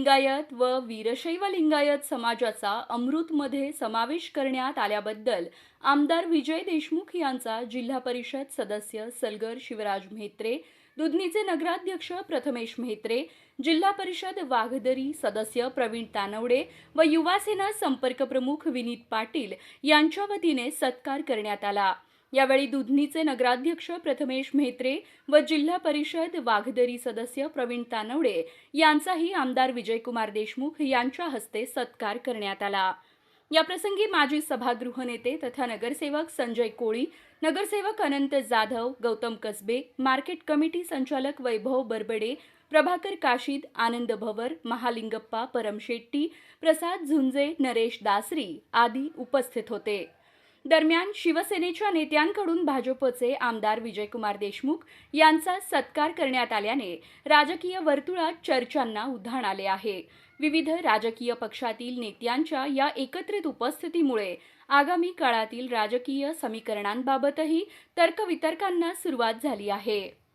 लिंगायत व वीरशैव लिंगायत समाजाचा अमृतमध्ये समावेश करण्यात आल्याबद्दल आमदार विजय देशमुख यांचा जिल्हा परिषद सदस्य सलगर शिवराज म्हेत्रे, दुधनीचे नगराध्यक्ष प्रथमेश म्हेत्रे, जिल्हा परिषद वाघदरी सदस्य प्रवीण तानवडे व युवासेना संपर्क प्रमुख विनीत पाटील यांच्या वतीने सत्कार करण्यात आला। यावेळी दुधनीचे नगराध्यक्ष प्रथमेश म्हेत्रे व जिल्हा परिषद वाघदरी सदस्य प्रवीण तानवडे यांचाही आमदार विजयकुमार देशमुख यांच्या हस्ते सत्कार करण्यात आला। याप्रसंगी माजी सभागृह नेते तथा नगरसेवक संजय कोळी, नगरसेवक अनंत जाधव, गौतम कसबे, मार्केट कमिटी संचालक वैभव बरबडे, प्रभाकर काशीद, आनंद भवर, महालिंगप्पा परमशेट्टी, प्रसाद झुंजे, नरेश दासरी आदी उपस्थित होते। दरम्यान शिवसेनेच्या नेत्यांकडून भाजपचे आमदार विजयकुमार देशमुख यांचा सत्कार करण्यात आल्याने राजकीय वर्तुळात चर्चांना उधाण आले आहे। विविध राजकीय पक्षातील नेत्यांच्या या एकत्रित उपस्थितीमुळे आगामी काळातील राजकीय समीकरणांबाबतही तर्कवितर्कांना सुरुवात झाली आहे।